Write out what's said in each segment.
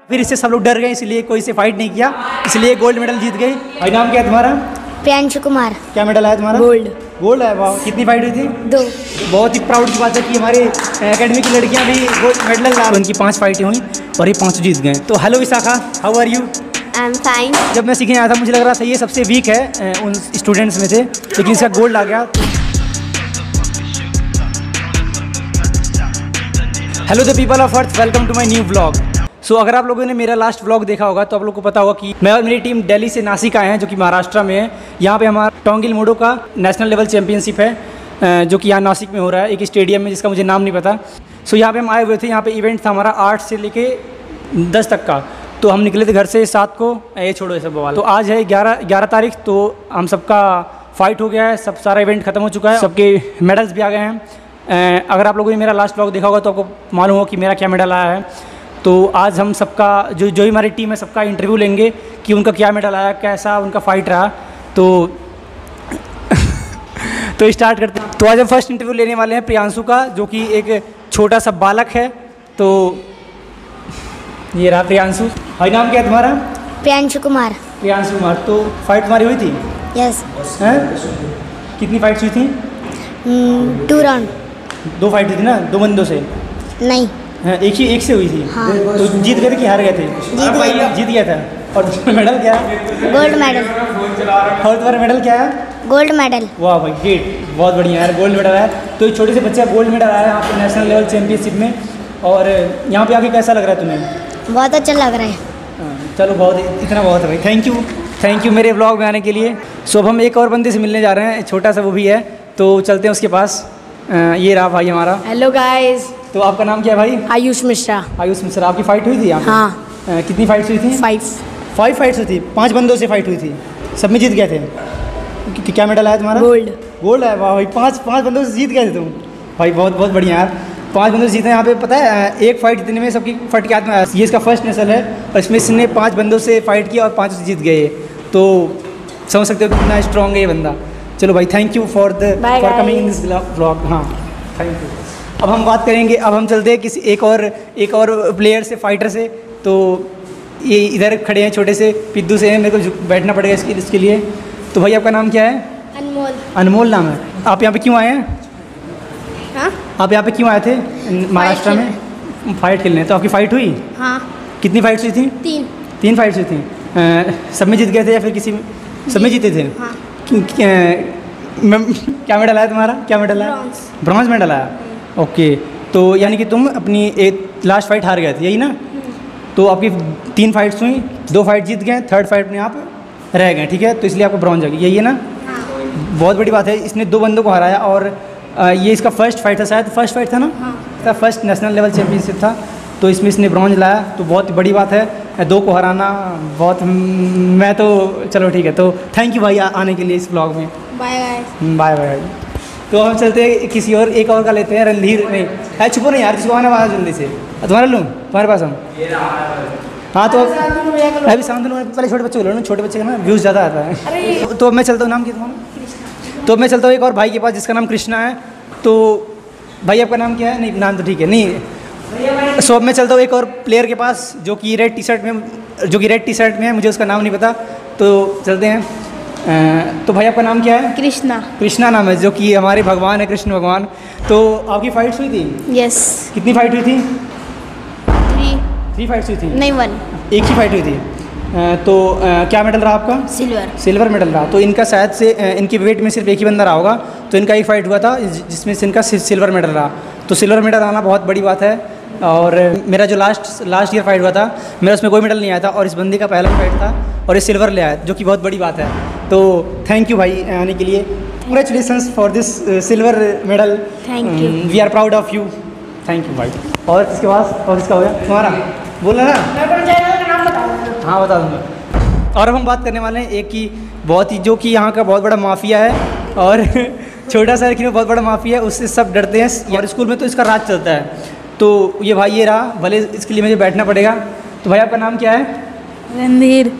फिर इससे सब लोग डर गए, इसलिए कोई से फाइट नहीं किया, इसलिए गोल्ड मेडल जीत गई। भाई नाम क्या है तुम्हारा? प्रियांशु कुमार। क्या मेडल आया तुम्हारा? गोल्ड। गोल्ड है, वाह। कितनी फाइट हुई थी? 2। बहुत ही प्राउड की बात है कि हमारे एकेडमी की लड़कियां भी गोल्ड मेडल ला। उनकी 5 फाइटें हुई और ये 5 जीत गए। तो hello Vishakha, how are you? I am fine. जब मैं सीखने आया था मुझे लग रहा था ये सबसे वीक है उन स्टूडेंट्स में से, लेकिन इसका गोल्ड आ गया। Hello the people of Earth, welcome to my new vlog. So अगर आप लोगों ने मेरा लास्ट व्लॉग देखा होगा तो आप लोगों को पता होगा कि मैं और मेरी टीम दिल्ली से नासिक आए हैं, जो कि महाराष्ट्र में है। यहाँ पे हमारा टोंगिल मोडो का नेशनल लेवल चैम्पियनशिप है, जो कि यहाँ नासिक में हो रहा है, एक स्टेडियम में जिसका मुझे नाम नहीं पता। सो यहाँ पे हम आए हुए थे। यहाँ पे इवेंट था हमारा 8 से लेके 10 तक का। तो हम निकले थे घर से 7 को, ये छोड़ो ये सब बवाल। तो आज है 11 तारीख, तो हम सबका फाइट हो गया है, सब सारा इवेंट खत्म हो चुका है, सबके मेडल्स भी आ गए हैं। अगर आप लोगों ने मेरा लास्ट व्लॉग देखा होगा तो आपको मालूम होगा कि मेरा क्या मेडल आया है। तो आज हम सबका जो ही हमारी टीम है सबका इंटरव्यू लेंगे कि उनका क्या मेडल आया, कैसा उनका फाइट रहा। तो तो स्टार्ट करते हैं। तो आज हम फर्स्ट इंटरव्यू लेने वाले हैं प्रियांशु का, जो कि एक छोटा सा बालक है। तो ये रहा प्रियांशु। भाई नाम क्या है तुम्हारा? प्रियांशु कुमार। प्रियांशु कुमार। तो फाइट तुम्हारी हुई थी? यस। हैं? कितनी फाइट्स हुई थी? 2 राउंड। 2 फाइट हुई थी ना, 2 बंदों से? नहीं, एक से हुई थी। हाँ। तो जीत गए थे कि हार गए थे? जीत गया था। और मेडल क्या है? Gold medal. और तुम्हारा मेडल क्या है? Gold medal. वाह भाई, ग्रेट, बहुत बढ़िया यार, गोल्ड मेडल है। तो एक छोटे से बच्चे का गोल्ड मेडल आया है यहाँ पे नेशनल लेवल चैम्पियनशिप में। और यहाँ पे आके कैसा लग रहा है तुम्हें? बहुत अच्छा लग रहा है। चलो, बहुत, इतना बहुत है भाई। थैंक यू मेरे व्लॉग में आने के लिए। सो अब हम एक और बंदे से मिलने जा रहे हैं, छोटा सा वो भी है, तो चलते हैं उसके पास। ये रहा भाई हमारा। Hello guys. तो आपका नाम क्या है भाई? आयुष मिश्रा। आयुष मिश्रा। आपकी फाइट हुई थी यहाँ पे? हाँ। कितनी फाइट्स हुई थी? 5 फाइट्स हुई थी। 5 बंदों से फाइट हुई थी, सब में जीत गए थे। क्या मेडल आया तुम्हारा? गोल्ड। गोल्ड है, वाह भाई। 5 बंदों से जीत गए थे तुम भाई, बहुत बढ़िया यार। 5 बंदों से जीते। यहाँ पे पता है एक फाइट जितने में सबकी फट के हाथ में आया। ये इसका फर्स्ट नेशनल है और इसमें इसने 5 बंदों से फाइट किया और 5 से जीत गए। तो समझ सकते हो कितना स्ट्रॉन्ग है ये बंदा। चलो भाई, thank you for coming in this vlog. हाँ, थैंक यू। अब हम बात करेंगे, अब हम चलते हैं किसी एक और प्लेयर से, फाइटर से। तो ये इधर खड़े हैं, छोटे से पिद्दू से हैं, मेरे को बैठना पड़ेगा इसके लिए। तो भाई आपका नाम क्या है? अनमोल। अनमोल नाम है। आप यहाँ पे क्यों आए हैं? हाँ? आप यहाँ पे क्यों आए थे महाराष्ट्र में? फाइट खेलने। तो आपकी फ़ाइट हुई? हाँ। कितनी फाइट्स हुई थी? 3 फाइट्स हुई थी। सब में जीत गए थे या फिर किसी में? सब में जीते थे। हाँ। क्या मेडल आया तुम्हारा? क्या मेडल आया? ब्रॉन्ज मेडल आया। ओके, तो यानी कि तुम अपनी एक लास्ट फाइट हार गए थे, यही ना? तो आपकी 3 फाइट्स हुई, 2 फाइट जीत गए, 3rd फाइट में आप रह गए, ठीक है? तो इसलिए आपको ब्रॉन्ज आ गई, यही है ना? हाँ। बहुत बड़ी बात है। इसने 2 बंदों को हराया और ये इसका फर्स्ट फाइट था, शायद फर्स्ट फाइट था ना? हाँ। इसका फर्स्ट नेशनल लेवल चैम्पियनशिप था, तो इसमें इसने ब्रॉन्ज लाया, तो बहुत बड़ी बात है। 2 को हराना बहुत, मैं तो चलो ठीक है। तो थैंक यू भाई आने के लिए इस ब्लॉग में। Bye bye bye. तो हम चलते हैं किसी और, एक और का लेते हैं। रणधीर नहीं है, छुपो नहीं यार, जिसको आना वाला जल्दी से। तुम्हारा लूँ तुम्हारे पास हम? हाँ, तो अभी शांतनु पहले छोटे बच्चे को लो ना, छोटे बच्चे का ना व्यूज़ ज़्यादा आता है। तो अब मैं चलता हूँ, नाम क्या तुम्हारा? तो मैं चलता हूँ एक और भाई के पास जिसका नाम कृष्णा है। तो भाई आपका नाम क्या है? नहीं, नाम तो ठीक है नहीं। सो अब मैं चलता हूँ एक और प्लेयर के पास जो कि रेड टी शर्ट में है, मुझे उसका नाम नहीं पता। तो चलते हैं। तो भाई आपका नाम क्या है? कृष्णा नाम है, जो कि हमारे भगवान है, कृष्ण भगवान। तो आपकी फाइट्स हुई थी? यस। कितनी फाइट हुई थी? 3 फाइट्स हुई थी? नहीं, 1। एक ही फाइट हुई थी। तो क्या मेडल रहा आपका? सिल्वर मेडल रहा। तो इनका शायद से इनके वेट में सिर्फ एक ही बंदा रहा होगा, तो इनका एक फाइट हुआ था जिसमें से इनका सिल्वर मेडल रहा। तो सिल्वर मेडल आना बहुत बड़ी बात है। और मेरा जो लास्ट ईयर फाइट हुआ था, मेरा उसमें कोई मेडल नहीं आया था, और इस बंदे का पहला फाइट था और ये सिल्वर ले आया, जो कि बहुत बड़ी बात है। तो थैंक यू भाई आने के लिए। Congratulations for this silver medal. Thank you. We are proud of you. Thank you भाई। और इसके पास और इसका हो गया तुम्हारा? बोलना ना? हाँ, बता दूँगा। और अब हम बात करने वाले हैं एक की, बहुत ही, जो कि यहाँ का बहुत बड़ा माफिया है और छोटा सा लेकिन बहुत बड़ा माफिया है, उससे सब डरते हैं। और स्कूल में तो इसका राज चलता है। तो ये भाई ये रहा, भले इसके लिए मुझे बैठना पड़ेगा। तो भाई आपका नाम क्या है?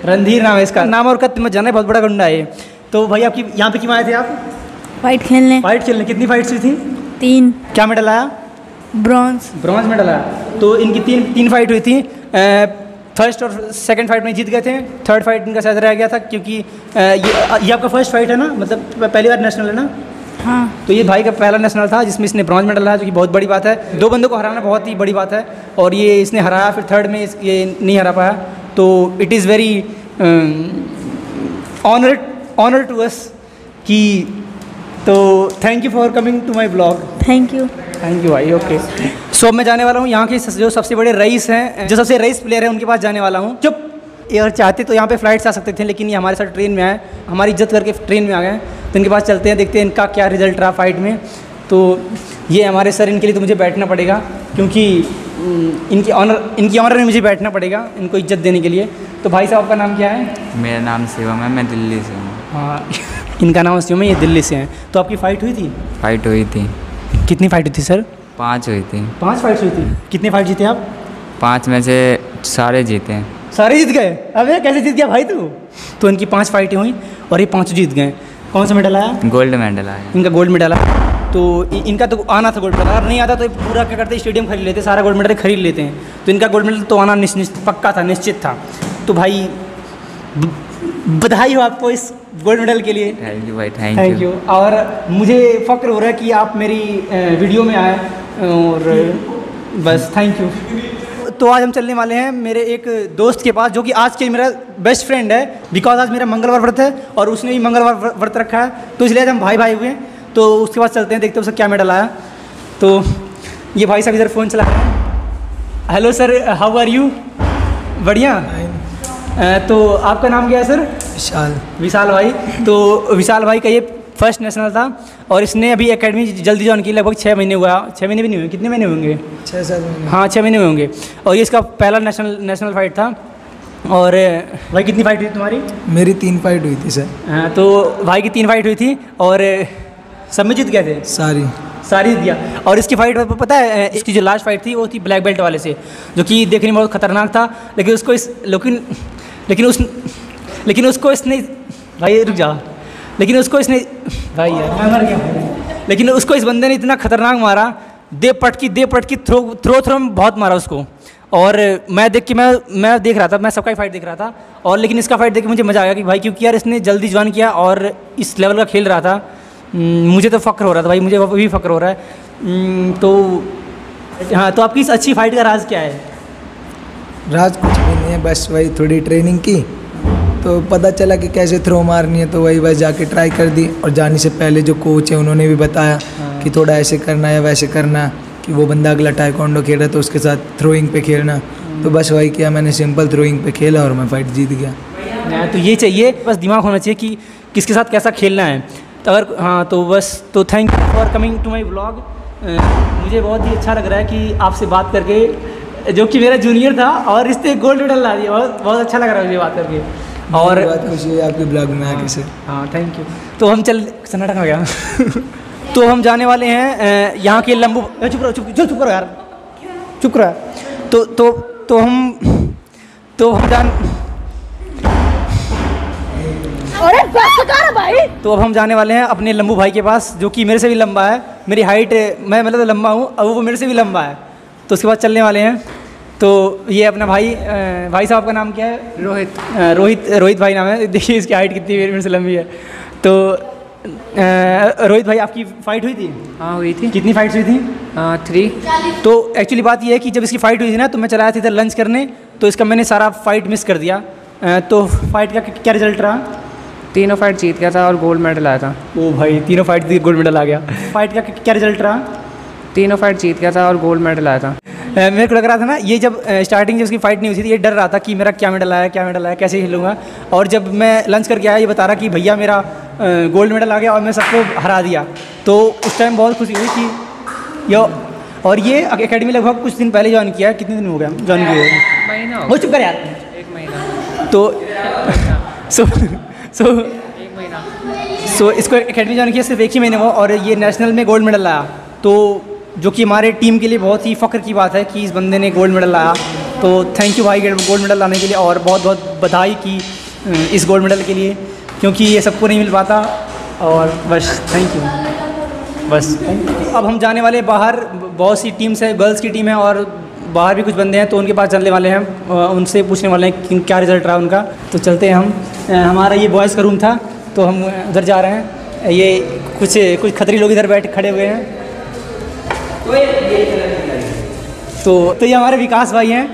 रणधीर नाम है इसका। नाम और कद मत जाना, बहुत बड़ा गुंडा है ये। तो भाई आपकी यहाँ पे क्यों आए थे आप? फाइट खेलने। कितनी फाइट्स हुई थी? 3। क्या मेडल आया? ब्रॉन्ज मेडल आया। तो इनकी 3 फाइट हुई थी। फर्स्ट और सेकंड फाइट में जीत गए थे, थर्ड फाइट इनका शायद रह गया था, क्योंकि ये आपका फर्स्ट फाइट है ना, मतलब पहली बार नेशनल है ना? हाँ। तो ये भाई का पहला नेशनल था जिसमें इसने ब्रॉन्ज मेडल लाया, जो कि बहुत बड़ी बात है। 2 बंदों को हराना बहुत ही बड़ी बात है, और ये इसने हराया, फिर थर्ड में ये नहीं हरा पाया। तो it is very honour to us कि, तो thank you for coming to my blog. Thank you भाई। ओके, सो अब मैं जाने वाला हूँ यहाँ के जो सबसे बड़े रईस हैं, जो सबसे रईस प्लेयर हैं, उनके पास जाने वाला हूँ। चुप, अगर चाहते तो यहाँ पे फ्लाइट से आ सकते थे, लेकिन ये हमारे साथ ट्रेन में आए, हमारी इज्जत करके ट्रेन में आ गए। तो इनके पास चलते हैं, देखते हैं इनका क्या रिजल्ट रहा फाइट में। तो ये हमारे सर, इनके लिए तो मुझे बैठना पड़ेगा, क्योंकि इनकी ऑनर में मुझे बैठना पड़ेगा इनको इज्जत देने के लिए। तो भाई साहब, आपका नाम क्या है? मेरा नाम शिवम है, मैं दिल्ली से हूँ। हाँ, इनका नाम शिवम है, ये दिल्ली से हैं। तो आपकी फ़ाइट हुई थी? फाइट हुई थी। कितनी फाइट हुई थी सर? 5 हुई थी। 5 फाइट्स हुई थी। कितने फाइट जीते आप? 5 में से सारे जीते हैं। सारे जीत गए? अबे कैसे जीत गया भाई तू? तो इनकी 5 फाइटें हुई और ये 5 जीत गए। कौन सा मेडल आया? गोल्ड मेडल आया। इनका गोल्ड मेडल आया। तो इनका तो आना था गोल्ड मेडल, अगर नहीं आता तो पूरा क्या करते, स्टेडियम खरीद लेते, सारा गोल्ड मेडल खरीद लेते हैं। तो इनका गोल्ड मेडल तो आना पक्का था, निश्चित था। तो भाई बधाई हो आपको इस गोल्ड मेडल के लिए। थैंक यू भाई, थैंक यू। और मुझे फ़क्र हो रहा है कि आप मेरी वीडियो में आए, और बस थैंक यू। तो आज हम चलने वाले हैं मेरे एक दोस्त के पास, जो कि आज के मेरा बेस्ट फ्रेंड है, बिकॉज आज मेरा मंगलवार व्रत है और उसने भी मंगलवार व्रत रखा है, तो इसलिए आज हम भाई भाई हुए हैं। तो उसके पास चलते हैं, देखते हैं उसका क्या मेडल आया। तो ये भाई साहब इधर फ़ोन चला रहे हैं। Hello sir, how are you? बढ़िया। तो आपका नाम क्या है सर? विशाल भाई। तो विशाल भाई का ये फर्स्ट नेशनल था, और इसने अभी एकेडमी जल्दी ज्वाइन की, लगभग 6 महीने हुआ। 6 महीने भी नहीं हुए, कितने महीने होंगे? 6-7 महीने। हाँ, 6 महीने हुए होंगे। और ये इसका पहला नेशनल फाइट था। और भाई कितनी फाइट हुई तुम्हारी? मेरी 3 फाइट हुई थी सर। हाँ, तो भाई की 3 फाइट हुई थी, और सब में जीत गए थे? सारी जीत गया। और इसकी फाइट पता है, इसकी जो लास्ट फाइट थी वो थी ब्लैक बेल्ट वाले से, जो कि देखने में बहुत खतरनाक था। लेकिन उसको इसने भाई रुक जा, लेकिन उसको इसने भाई यार मैं मर गया। लेकिन उसको इस बंदे ने इतना खतरनाक मारा, दे पटकी थ्रो में बहुत मारा उसको। और मैं देख रहा था, मैं सबका ही फाइट देख रहा था, और लेकिन इसका फाइट देख के मुझे मज़ा आ गया कि भाई, क्योंकि यार इसने जल्दी ज्वाइन किया और इस लेवल का खेल रहा था। मुझे तो फ़क्र हो रहा था भाई, मुझे भी फ़क्र हो रहा है। तो हाँ, तो आपकी इस अच्छी फाइट का राज क्या है? राज कुछ भी नहीं है, बस वही थोड़ी ट्रेनिंग की, तो पता चला कि कैसे थ्रो मारनी है, तो वही बस जाके ट्राई कर दी। और जाने से पहले जो कोच है उन्होंने भी बताया कि थोड़ा ऐसे करना है वैसे करना, कि वो बंदा अगला टाइकोंडो खेल रहा है तो उसके साथ थ्रोइंग पे खेलना। तो बस वही किया मैंने, सिंपल थ्रोइंग पे खेला और मैं फाइट जीत गया। तो ये चाहिए, बस दिमाग होना चाहिए कि किसके साथ कैसा खेलना है। तो अगर हाँ, तो बस, तो thank you for coming to my blog. मुझे बहुत ही अच्छा लग रहा है कि आपसे बात करके, जो कि मेरा जूनियर था और इसने गोल्ड मेडल ला दिया। बहुत अच्छा लग रहा है मुझे बात करके, और बहुत खुशी है आपके ब्लॉग में आके से। हाँ, थैंक यू। तो हम सन्नाटा हो गया। तो हम जाने वाले हैं यहाँ के लंबू, चुप करो यार, चुप करो। तो हम तो अब हम जाने वाले हैं अपने लंबू भाई के पास, जो कि मेरे से भी लंबा है। मेरी हाइट, मैं मतलब तो लंबा हूँ, अब वो मेरे से भी लंबा है। तो उसके बाद चलने वाले हैं। तो ये अपना भाई साहब का नाम क्या है? रोहित भाई नाम है। देखिए इसकी हाइट कितनी मेरे से लंबी है। तो रोहित भाई, आपकी फ़ाइट हुई थी? हाँ, हुई थी। कितनी फाइट्स हुई थी? 3। तो एक्चुअली बात ये है कि जब इसकी फ़ाइट हुई थी ना, तो मैं चला आया था इधर लंच करने, तो इसका मैंने सारा फाइट मिस कर दिया। तो फाइट का क्या रिजल्ट रहा? तीनों फाइट जीत गया था और गोल्ड मेडल आया था। ओ भाई, तीनों फाइट गोल्ड मेडल आ गया। फाइट का क्या रिजल्ट रहा? तीनों फाइट जीत गया था और गोल्ड मेडल आया था। मेरे को लग रहा था ना, ये जब स्टार्टिंग जब उसकी फाइट नहीं हुई थी, ये डर रहा था कि मेरा क्या मेडल आया, कैसे खेलूँगा। और जब मैं लंच करके आया, ये बता रहा कि भैया मेरा गोल्ड मेडल आ गया और मैं सबको हरा दिया। तो उस टाइम बहुत खुशी हुई कि और ये एकेडमी लगभग कुछ दिन पहले ज्वाइन किया। कितने दिन हो गया ज्वाइन किए? महीना हो चुका यार, 1 महीना। तो सो इसको एकेडमी ज्वाइन किया सिर्फ 1 ही महीने हुआ, और ये नेशनल में गोल्ड मेडल लाया। तो जो कि हमारे टीम के लिए बहुत ही फ़ख्र की बात है कि इस बंदे ने गोल्ड मेडल लाया। तो थैंक यू भाई गोल्ड मेडल लाने के लिए, और बहुत बहुत बधाई की इस गोल्ड मेडल के लिए, क्योंकि ये सबको नहीं मिल पाता। और बस थैंक यू, बस। अब हम जाने वाले बाहर, बहुत सी टीम्स है, गर्ल्स की टीम है और बाहर भी कुछ बंदे हैं तो उनके पास चलने वाले हैं, उनसे पूछने वाले हैं कि क्या रिजल्ट रहा उनका। तो चलते हैं हम। हमारा ये बॉयज़ का रूम था तो हम उधर जा रहे हैं। ये कुछ खतरी लोग इधर बैठ खड़े हुए हैं। तो ये हमारे विकास भाई हैं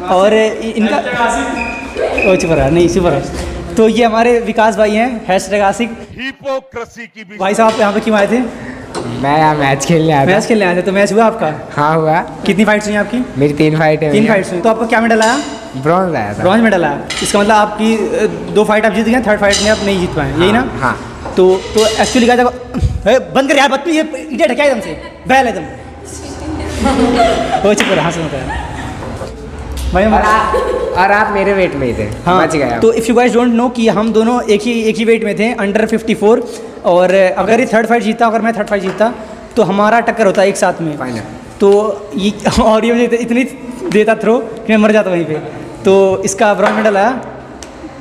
और इनका चुप रहा नहीं चुप रहा। तो ये हमारे विकास भाई हैं #आशिक। हिपोक्रेसी की भी भाई साहब यहाँ पे क्यों आए थे? मैं यहाँ मैच खेलने आया था। मैच खेलने आए थे। तो मैच हुआ आपका? हाँ हुआ। कितनी फाइट्स हुई आपकी? मेरी 3 फाइट है। 3 फाइट्स हुई। तो आपका क्या मेडल आया? ब्रॉन्ज आया था। ब्रॉन्ज मेडल आया। इसका मतलब आपकी 2 फाइट आप जीत गए, 3rd फाइट में आप नहीं जीत पाए, यही ना? हाँ। तो एक्चुअली क्या था, बंद कर यार बदतमीज, ये इंडिया ढका एकदम से बैल एकदम। चुप कर, हाँ सुनो भाई। और आप मेरे वेट में ही थे। हाँ, बच गया। तो if you guys don't know कि हम दोनों एक ही वेट में थे, अंडर 54। और अगर ये 3rd फाइट जीता, अगर मैं 3rd फाइट जीता तो हमारा टक्कर होता एक साथ में फाइनल। तो ये और ये मुझे इतनी देता थ्रो कि मैं मर जाता वहीं पे। तो इसका ब्रॉन्ज मेडल आया,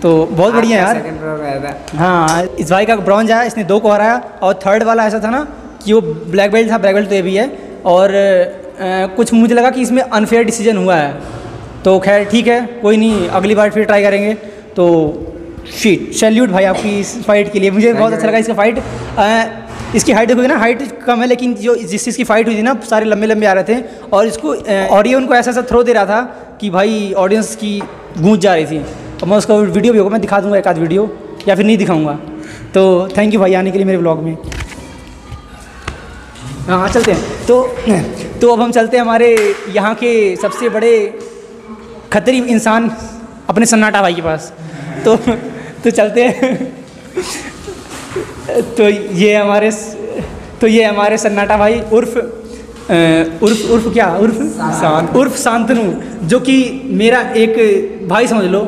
तो बहुत बढ़िया यार। सेकंड ब्रॉन्ज आया था। हाँ, इस भाई का ब्रॉन्ज आया, इसने 2 को हराया। और 3rd वाला ऐसा था ना कि वो ब्लैक बेल्ट था, ब्लैक बेल्ट तो ये भी है। और कुछ मुझे लगा कि इसमें अनफेयर डिसीजन हुआ है, तो खैर ठीक है, कोई नहीं, अगली बार फिर ट्राई करेंगे। तो शीट सैल्यूट भाई आपकी इस फाइट के लिए, मुझे बहुत अच्छा लगा इसका फाइट। इसकी हाइट देखोगे ना, हाइट कम है, लेकिन जो जिस चीज़ की फाइट हुई थी ना, सारे लंबे लंबे आ रहे थे। और इसको और ये उनको ऐसा थ्रो दे रहा था कि भाई ऑडियंस की गूंज जा रही थी। और मैं उसका वीडियो भी होगा, मैं दिखा दूँगा एक आध वीडियो, या फिर नहीं दिखाऊँगा। तो थैंक यू भाई आने के लिए मेरे ब्लॉग में। हाँ चलते हैं। तो अब हम चलते हैं हमारे यहाँ के सबसे बड़े खतरी इंसान अपने सन्नाटा भाई के पास। तो चलते हैं। तो ये हमारे सन्नाटा भाई उर्फ शांतनु, जो कि मेरा एक भाई समझ लो।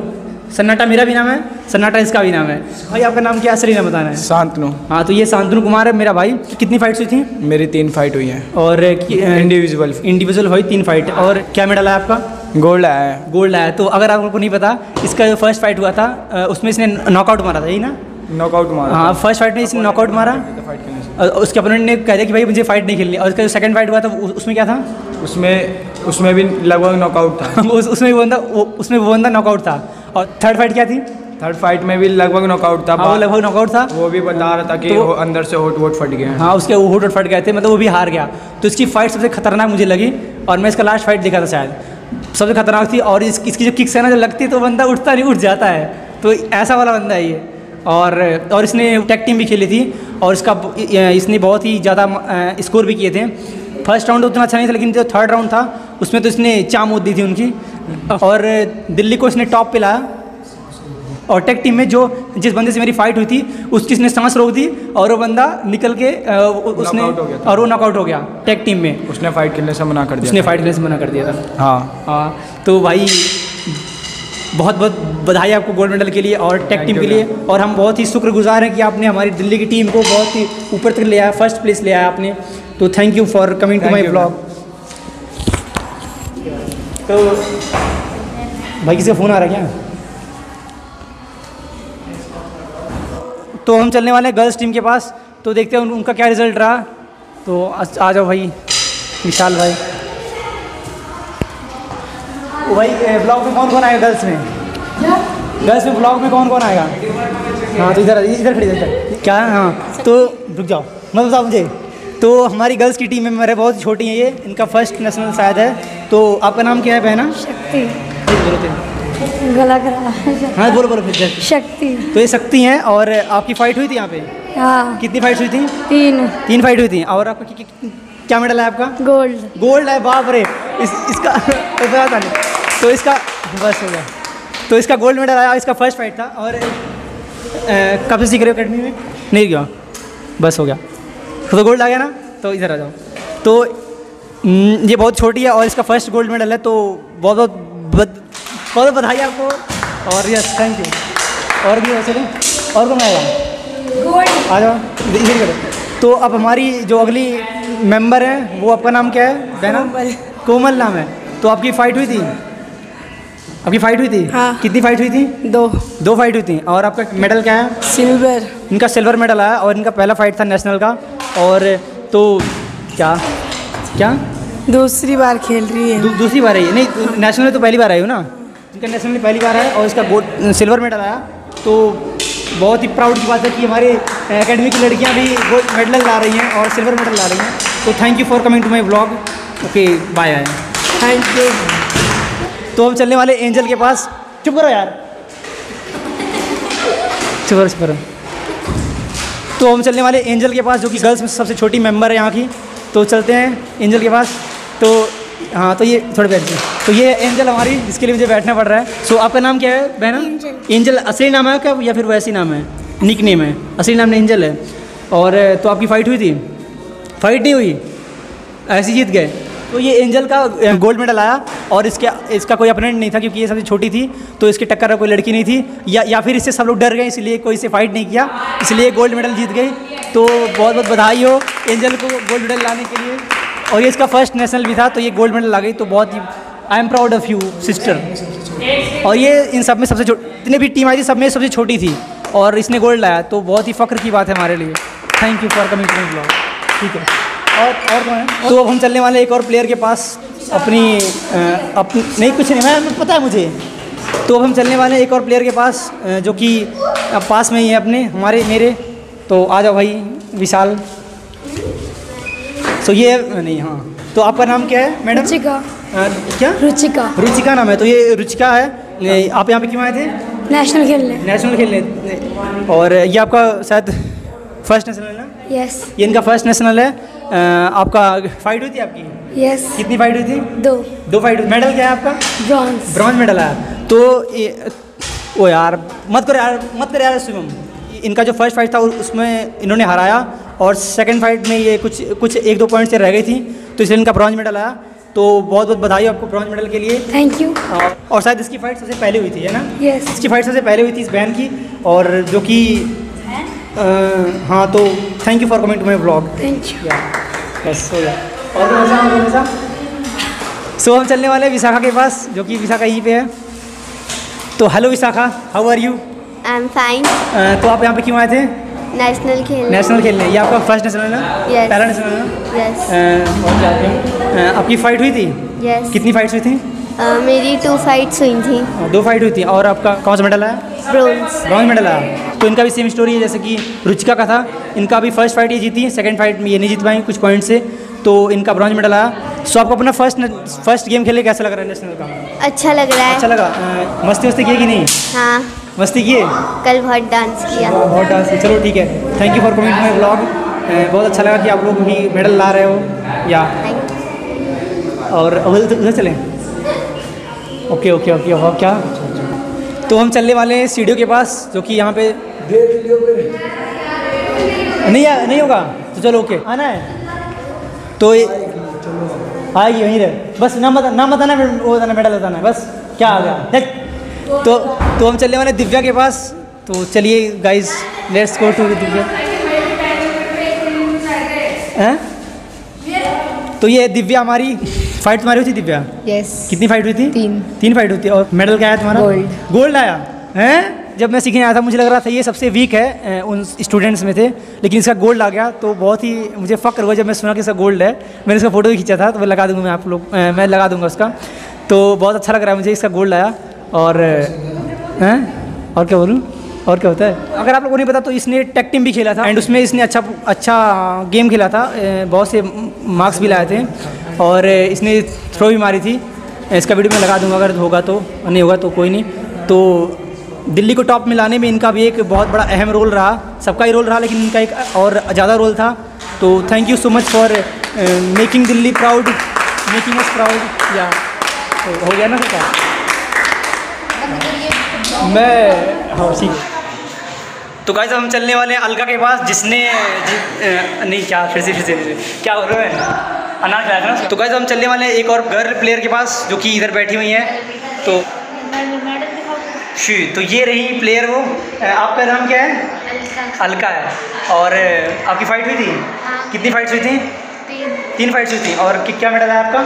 सन्नाटा मेरा भी नाम है, सन्नाटा इसका भी नाम है। भाई आपका नाम क्या, असली नाम बताना है? शांतनु। हाँ, तो ये शांतनु कुमार है मेरा भाई। कितनी फाइट्स हुई थी? मेरी 3 फाइट हुई हैं। और इंडिविजुअल हुई 3 फाइट। और क्या मेडल आया आपका? गोल्ड आया है। गोल्ड आया। तो अगर आपको नहीं पता, इसका जो 1st फाइट हुआ था उसमें इसने नॉकआउट मारा था, यही ना? नॉकआउट मारा। हाँ, 1st फाइट में इसने नॉकआउट मारा। उसके अपोनेंट ने कह दिया कि भाई मुझे फाइट नहीं खेलनी। और इसका जो 2nd फाइट हुआ था उसमें क्या था? उसमें भी लगभग नॉकआउट था। उसमें वो बंदा नॉकआउट था। और 3rd फाइट क्या थी? 3rd फाइट में भी लगभग नॉकआउट था। हाँ, वो लगभग नॉकआउट था। वो भी बता रहा था कि तो वो अंदर से होट फट गए हैं। हाँ, उसके होट फट गए थे, मतलब वो भी हार गया। तो इसकी फाइट सबसे खतरनाक मुझे लगी। और मैं इसका लास्ट फाइट देखा था शायद, सबसे खतरनाक थी। और इसकी जो किक्स है ना, जो लगती है तो बंदा उठता नहीं, उठ जाता है। तो ऐसा वाला बंदा है ये। और इसने टैग टीम भी खेली थी। और इसने बहुत ही ज़्यादा स्कोर भी किए थे। 1st राउंड उतना अच्छा नहीं था, लेकिन जो 3rd राउंड था उसमें तो इसने चाम दी थी उनकी। और दिल्ली को इसने टॉप पे लाया। और टैग टीम में जिस बंदे से मेरी फाइट हुई थी उसकी इसने सांस रोक दी, और वो बंदा निकल के वो नॉकआउट हो गया टैग टीम में। उसने फाइट खेलने से मना कर दिया। उसने फाइट खेलने से मना कर दिया था। हाँ। तो भाई बहुत बहुत बधाई आपको गोल्ड मेडल के लिए और टैग टीम के लिए। और हम बहुत ही शुक्रगुजार हैं कि आपने हमारी दिल्ली की टीम को बहुत ही ऊपर तक ले आया, 1st प्लेस ले आया आपने। तो thank you for coming to my blog. तो भाई किसी का फ़ोन आ रहा है क्या? तो हम चलने वाले हैं गर्ल्स टीम के पास, तो देखते हैं उनका क्या रिज़ल्ट रहा। तो आ जाओ भाई विशाल भाई। भाई ब्लॉग में कौन कौन आएगा गर्ल्स में? ब्लॉग में कौन कौन आएगा? हाँ, तो इधर खड़ी इधर क्या? हाँ, तो रुक जाओ, मैं बताओ मुझे। तो हमारी गर्ल्स की टीम में मेरे बहुत छोटी हैं ये, इनका 1st नेशनल शायद है। तो आपका नाम क्या है बहना? शक्ति। बोलो गला खराब। हाँ बोलो फिर। शक्ति। तो ये शक्ति हैं। और आपकी फाइट हुई थी यहाँ पे? हाँ। कितनी फाइट्स हुई थी? 3 फाइट हुई थी। और आपका क्या मेडल है आपका? गोल्ड है। बाप रे, इसका पता नहीं। तो इसका बस हो गया। तो इसका गोल्ड मेडल आया। इसका 1st फाइट था। और कब से सीख रहे हो अकेडमी में? नहीं गया, बस हो गया। तो गोल्ड आ गया ना, तो इधर आ जाओ। तो ये बहुत छोटी है और इसका 1st गोल्ड मेडल है। तो बहुत बहुत बधाई आपको। और यस थैंक यू। और भी वैसे और कौन आएगा? आ जाओ इधर करो। तो अब हमारी जो अगली मेंबर हैं वो आपका नाम क्या है बहना? कोमल नाम है। तो आपकी फाइट हुई थी? हाँ। कितनी फाइट हुई थी? 2 फाइट हुई थी। और आपका मेडल क्या है? सिल्वर। इनका सिल्वर मेडल आया। और इनका पहला फाइट था नेशनल का। और तो क्या दूसरी बार खेल रही है। दूसरी बार आई है? नहीं, नेशनल में तो पहली बार आई हो ना? इनका नेशनल में पहली बार है और इसका गोल्ड सिल्वर मेडल आया, तो बहुत ही प्राउड की बात है कि हमारे एकेडमी की लड़कियां भी गोल्ड मेडल ला रही हैं और सिल्वर मेडल ला रही हैं। तो thank you for coming to my blog. Okay, bye. Thank you. तो हम चलने वाले एंजल के पास। चुप करो यार, चुप करो। तो हम चलने वाले एंजल के पास, जो कि गर्ल्स में सबसे छोटी मेंबर है यहाँ की। तो चलते हैं एंजल के पास। तो हाँ, तो ये थोड़े बैठ जाए। तो ये है एंजल हमारी, जिसके लिए मुझे बैठना पड़ रहा है। सो आपका नाम क्या है बहना? एंजल असली नाम है क्या या फिर वैसी नाम है, निक नेम है? असली नाम एंजल है। और तो आपकी फ़ाइट हुई थी? फाइट नहीं हुई, ऐसे जीत गए। तो ये एंजल का गोल्ड मेडल आया और इसका कोई अपोनेंट नहीं था, क्योंकि ये सबसे छोटी थी, तो इसके टक्कर में कोई लड़की नहीं थी, या फिर इससे सब लोग डर गए, इसलिए कोई से फाइट नहीं किया, इसलिए गोल्ड मेडल जीत गई। तो बहुत बहुत बधाई हो एंजल को गोल्ड मेडल लाने के लिए। और ये इसका फर्स्ट नेशनल भी था, तो ये गोल्ड मेडल ला गई। तो बहुत ही I am proud of you sister. और ये इन सब में सबसे जितने भी टीम आई थी, सब में सबसे छोटी थी और इसने गोल्ड लाया, तो बहुत ही फ़ख्र की बात है हमारे लिए। Thank you for coming to my blog. ठीक है, और कौन है? तो अब हम चलने वाले एक और प्लेयर के पास, अपनी नहीं, कुछ नहीं, मैं पता है मुझे। तो अब हम चलने वाले एक और प्लेयर के पास, जो कि पास में ही है अपने मेरे। तो आ जाओ भाई विशाल। तो ये नहीं, हाँ, तो आपका नाम क्या है मैडम? रुचिका। क्या? रुचिका। रुचिका नाम है। तो ये रुचिका है। आप यहाँ पे क्यों आए थे? नेशनल खेलने। नेशनल खेलने। और ये आपका शायद फर्स्ट नेशनल है ना? यस। ये इनका फर्स्ट नेशनल है। आपका फाइट हुई थी आपकी? यस। कितनी फाइट हुई थी? 2 फाइट। मेडल क्या है आपका? ब्रॉन्ज मेडल आया। तो ओ यार, मत कर यार शिवम। इनका जो फर्स्ट फाइट था उसमें इन्होंने हराया, और सेकंड फाइट में ये कुछ 1-2 पॉइंट से रह गई थी, तो इसलिए इनका ब्रॉन्ज मेडल आया। तो बहुत बहुत बधाई आपको ब्रॉन्ज मेडल के लिए। Thank you. और शायद इसकी फाइट सबसे पहले हुई थी, है ना? यस। इसकी फाइट सबसे पहले हुई थी इस बहन की, और जो कि हाँ, तो thank you for coming to my blog. Thank you. बस हो गया। और मज़ा। सो हम चलने वाले विशाखा के पास, जो कि विशाखा यहीं पे है। तो hello Vishakha, how are you? I am fine. तो आप यहाँ पे क्यों आए थे? नेशनल खेलने। ये आपका फर्स्ट नेशनल है ना? Yes. पहला नेशनल है ना? यस। आपकी फ़ाइट हुई थी? यस। कितनी फाइट्स हुई थी? मेरी 2 फाइट्स हुई थी। 2 फाइट हुई थी। और आपका कौन सा मेडल आया? ब्रॉन्ज मेडल आया। तो इनका भी सेम स्टोरी है जैसे कि रुचिका का था। इनका भी फर्स्ट फाइट ये जीती, सेकंड फाइट में ये नहीं जीत पाई कुछ पॉइंट से, तो इनका ब्रॉन्ज मेडल आया। सो आपको अपना फर्स्ट गेम खेले कैसा लग रहा है नेशनल का? अच्छा लग रहा है। अच्छा लगा। मस्ती की कि नहीं? हाँ, मस्ती किए? कल बहुत डांस किया। बहुत डांस। चलो ठीक है, thank you for coming to my blog. बहुत अच्छा लगा कि आप लोग भी मेडल ला रहे हो या। और उधर चलें? ओके। और क्या? तो हम चलने वाले हैं सीढ़ियों के पास, जो कि यहाँ पे नहीं होगा, तो चलो ओके। आना है तो आएगी वहीं रहे, बस नाम बताना, फिर वो बताना, मेडल बताना, बस क्या आ गया। तो हम चलने वाले दिव्या के पास। तो चलिए guys, let's go to Divya. हैं? तो ये दिव्या हमारी फाइट तुम्हारी हुई थी दिव्या? यस। कितनी फाइट हुई थी? 3 फाइट हुई थी। और मेडल क्या आया तुम्हारा? गोल्ड आया हैं? जब मैं सीखने आया था मुझे लग रहा था ये सबसे वीक है उन स्टूडेंट्स में थे, लेकिन इसका गोल्ड आ गया, तो बहुत ही मुझे फ़ख्र हुआ जब मैं सुना कि इसका गोल्ड है। मैंने इसका फ़ोटो भी खींचा था, तो मैं लगा दूँगा, मैं लगा दूँगा उसका। तो बहुत अच्छा लग रहा है मुझे, इसका गोल्ड आया। और हैं, और क्या बोलूँ, और क्या होता है? अगर आप लोगों को नहीं पता तो इसने टेक टीम भी खेला था, एंड उसमें इसने अच्छा गेम खेला था, बहुत से मार्क्स भी लाए थे, और इसने थ्रो भी मारी थी। इसका वीडियो मैं लगा दूंगा, अगर होगा तो, नहीं होगा तो कोई नहीं। तो दिल्ली को टॉप में लाने में इनका भी एक बहुत बड़ा अहम रोल रहा, सबका ही रोल रहा, लेकिन इनका एक और ज़्यादा रोल था। तो thank you so much for making Delhi proud, making us proud. या हो गया ना सबका? मैं हाँ ठीक। तो गाइस हम चलने वाले हैं अलका के पास, जिसने नहीं क्या फिर से क्या बोल रहे हैं, अनाज खाया था ना। तो गाइस हम चलने वाले हैं एक और गर्ल प्लेयर के पास, जो कि इधर बैठी हुई हैं। तो तो ये रही प्लेयर वो। आपका नाम क्या है? अलका है। और आपकी फ़ाइट हुई थी? कितनी फाइट्स हुई थी? 3 फाइट्स हुई थी। और क्या मेडल है आपका?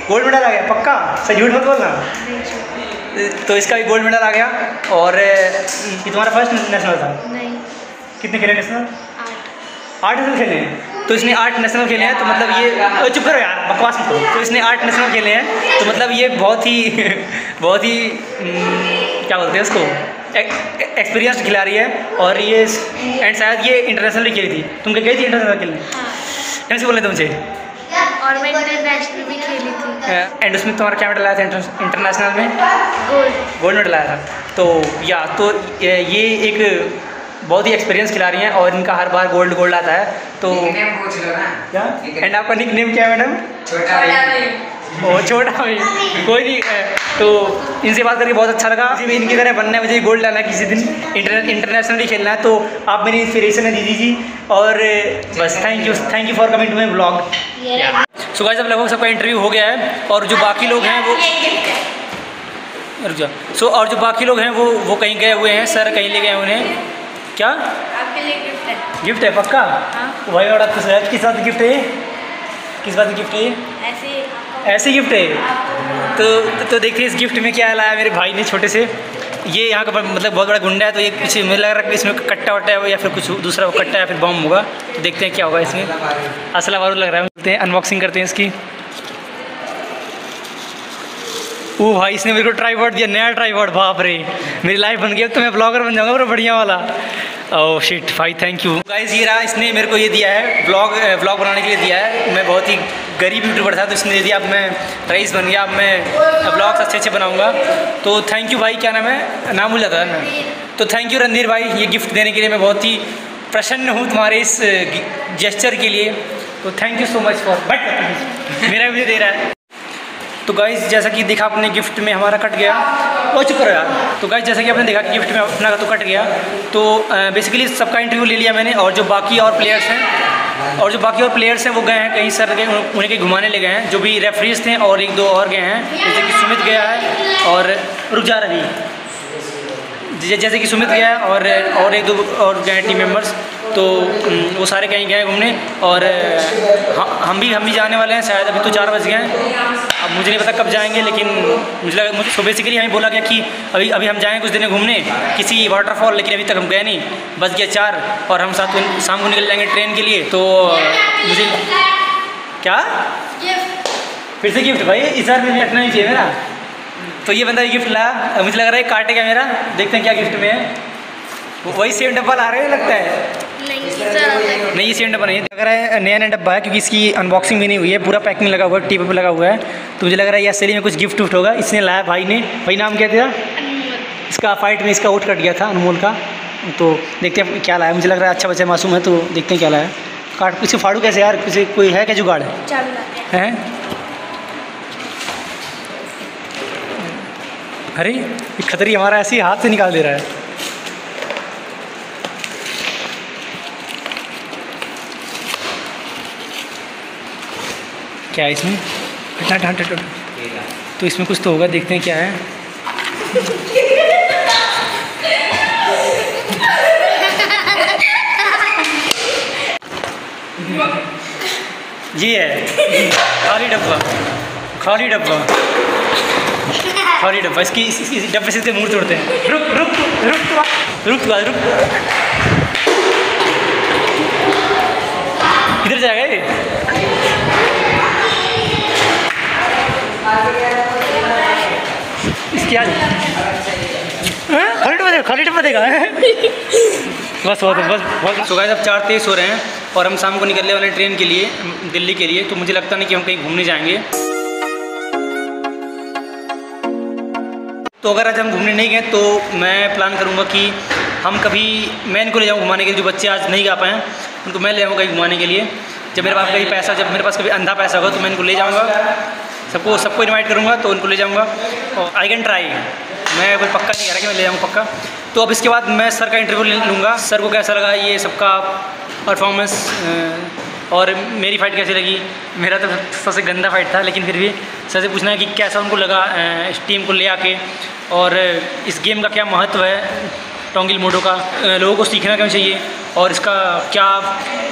गोल्ड मेडल आ गया पक्का? सही झूठ मत बोलना। तो इसका भी गोल्ड मेडल आ गया। और ये तुम्हारा फर्स्ट नेशनल था? नहीं। कितने खेले नेशनल? 8 नेशनल खेले। तो इसने 8 नेशनल खेले हैं, तो मतलब ये चुप करो यार, बकवास मत करो। तो इसने 8 नेशनल खेले हैं, तो मतलब ये बहुत ही क्या बोलते हैं उसको, एक्सपीरियंस्ड खिलाड़ी है। और ये एंड शायद ये इंटरनेशनल भी खेली थी। तुम गई थी इंटरनेशनल खेलने? कौन सी बोले थे मुझे? और मैं इंटरनेशनल भी खेली थी। एंड उसमें तुम्हारा क्या मेडल आया था इंटरनेशनल में? गोल्ड मेडल आया था। तो ये एक बहुत ही एक्सपीरियंस खिलाड़ी हैं और इनका हर बार गोल्ड आता है। तो पूछ लो ना क्या? एंड आपका निक नेम क्या है मैडम? छोटा भाई। कोई नहीं। तो इनसे बात करके बहुत अच्छा लगा। मुझे भी इनकी तरह बनना है, मुझे गोल्ड लाना है किसी दिन, इंटरनेशनली खेलना है। तो आप मेरी इंस्पिरेशन है दीदी जी। और बस thank you for coming to my blog. So guys अब लगभग सबका इंटरव्यू हो गया है और जो बाकी लोग हैं वो और जो बाकी लोग हैं वो कहीं गए हुए हैं। सर कहीं ले गए उन्हें। क्या आपके लिए गिफ्ट है? गिफ्ट है पक्का? भाई बड़ा खुश है। किस बात की गिफ्ट है? किस बात की गिफ्ट है? ऐसे गिफ्ट है। तो देखिए इस गिफ्ट में क्या लाया मेरे भाई ने छोटे से। ये यहाँ का मतलब बहुत बड़ा गुंडा है, तो ये कुछ मुझे लग रहा है कि इसमें कट्टा वट्टा है या फिर कुछ दूसरा कट्टा या फिर बम होगा। तो देखते हैं क्या होगा इसमें। असला बारूद लग रहा है। बोलते हैं अनबॉक्सिंग करते हैं इसकी। ओ भाई इसने मेरे को ट्राइपॉड दिया, नया ट्राइपॉड। बाप रे मेरी लाइफ बन गई। अब तो मैं ब्लॉगर बन जाऊँगा पूरा बढ़िया वाला। ओह शिट भाई थैंक यू गाइस। ये रहा, इसने मेरे को ये दिया है व्लॉग बनाने के लिए दिया है। मैं बहुत ही गरीब यूट्यूबर था तो इसने दे दिया। अब मैं रईस बन गया, अब मैं ब्लॉग्स अच्छे बनाऊंगा। तो थैंक यू भाई। क्या नाम है? नाम भूल जाता है मैं। तो थैंक यू रणधीर भाई ये गिफ्ट देने के लिए। मैं बहुत ही प्रसन्न हूँ तुम्हारे इस जेस्चर के लिए। तो thank you so much for but मेरा मुझे दे रहा है। तो गाइस जैसा कि देखा आपने गिफ्ट में हमारा कट गया। ओ चुप करो यार। तो गाइस जैसा कि आपने देखा कि गिफ्ट में अपना तो कट गया। तो बेसिकली सबका इंटरव्यू ले लिया मैंने। और जो बाकी और प्लेयर्स हैं वो गए हैं कहीं, सर गए उन्हें कहीं घुमाने ले गए हैं। जो भी रेफरीज थे और 1-2 और गए हैं, जैसे कि सुमित गया है और रुक जा रही जैसे कि सुमित गया है और 1-2 और गए टीम मेंबर्स। तो वो सारे कहीं गए घूमने। और हम भी जाने वाले हैं शायद। अभी तो 4 बज गए हैं। अब मुझे नहीं पता कब जाएंगे, लेकिन मुझे तो बेसिकली हमें बोला गया कि अभी हम जाएंगे कुछ दिन घूमने किसी वाटरफॉल, लेकिन अभी तक हम गए नहीं। बज गया 4 और हम शाम को निकल जाएंगे ट्रेन के लिए। तो मुझे क्या फिर से गिफ्ट भाई इस बार मुझे रखना ही चाहिए मेरा। तो ये बंदा गिफ्ट लाया, मुझे लग रहा है काटेगा मेरा। देखते हैं क्या गिफ्ट में है। वही सेम डब्बा ला रहे हैं लगता है। नहीं ये सेम डब्बा नहीं है, लग रहा है नया डब्बा है क्योंकि इसकी अनबॉक्सिंग भी नहीं हुई है। पूरा पैकिंग लगा हुआ है, टीप पे लगा हुआ है। तो मुझे लग रहा है ये असली में कुछ गिफ्ट होगा। इसने लाया भाई ने। भाई नाम क्या था इसका? फाइट में इसका वोट कट गया था अनमोल का। तो देखते हैं क्या लाया। मुझे लग रहा है अच्छा बच्चा मासूम है, तो देखते हैं क्या लाया। काट इसे फाड़ू कैसे यार? किसी कोई है क्या जुगाड़ है? अरे ये खतरी हमारा ऐसे ही हाथ से निकाल दे रहा है। क्या है इसमें? तो इसमें कुछ तो होगा, देखते हैं क्या है। ये है खाली डब्बा। इसकी डब्बे से मुंह तोड़ते हैं। रुक इधर जाएगा ये। इसकी आज खाली डब्बा देगा। बस सो गाइस अब 4:23 हो रहे हैं और हम शाम को निकलने वाले ट्रेन के लिए दिल्ली के लिए। तो मुझे लगता नहीं कि हम कहीं घूमने जाएंगे। तो अगर आज हम घूमने नहीं गए तो मैं प्लान करूँगा कि मैं इनको ले जाऊँ घुमाने के लिए। जो बच्चे आज नहीं जा पाए हैं उनको मैं ले जाऊँगा कहीं घुमाने के लिए। जब मेरे पास कभी अंधा पैसा होगा तो मैं इनको ले जाऊँगा। सबको इनवाइट करूँगा तो उनको ले जाऊँगा। और आई कैन ट्राई। मैं कोई पक्का नहीं कह रहा कि मैं ले जाऊँगा पक्का। तो अब इसके बाद मैं सर का इंटरव्यू लूँगा। सर को कैसा लगा ये सबका परफॉर्मेंस और मेरी फ़ाइट कैसी लगी। मेरा तो सबसे गंदा फाइट था, लेकिन फिर भी सर से पूछना है कि कैसा उनको लगा इस टीम को ले आके, और इस गेम का क्या महत्व है टोंगिल मोडो का। लोगों को सीखना क्या चाहिए और इसका क्या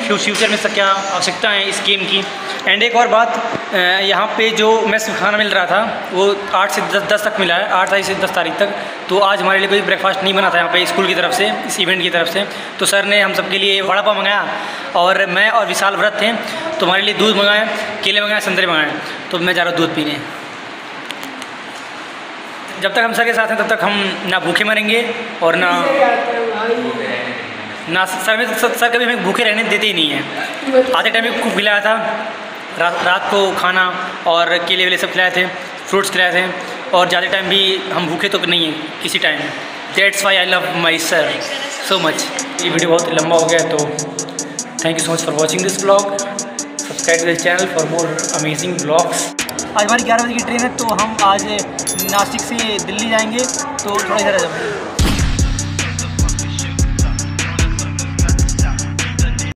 फ्यूचर में इसका क्या आवश्यकता है इस गेम की। एंड एक और बात, यहाँ पे जो मेस में खाना मिल रहा था वो 8 से 10 तक मिला है, 8 तारीख से 10 तारीख तक। तो आज हमारे लिए कोई ब्रेकफास्ट नहीं बना था यहाँ पे स्कूल की तरफ से, इस इवेंट की तरफ से। तो सर ने हम सबके लिए वड़ा पाव मंगाया और मैं और विशाल व्रत थे तो हमारे लिए दूध मंगाए, केले मंगाए, संतरे मंगाए। तो मैं जा रहा हूँ दूध पीने। जब तक हम सर के साथ हैं तब तक हम ना भूखे मरेंगे और ना सर कभी हमें भूखे रहने देते ही नहीं है। आधे टाइम में खूब खिलाया था, रात को खाना और केले वेले सब खिलाए थे, फ्रूट्स खिलाए थे, और ज़्यादा टाइम भी हम भूखे तो नहीं है किसी time. That's why I love my sir so much. ये वीडियो बहुत लंबा हो गया तो thank you so much for watching this blog. Subscribe this channel for more amazing blogs. आज हमारी 11 बजे की ट्रेन है तो हम आज नासिक से दिल्ली जाएंगे, तो थोड़ा इधर आ जाओ।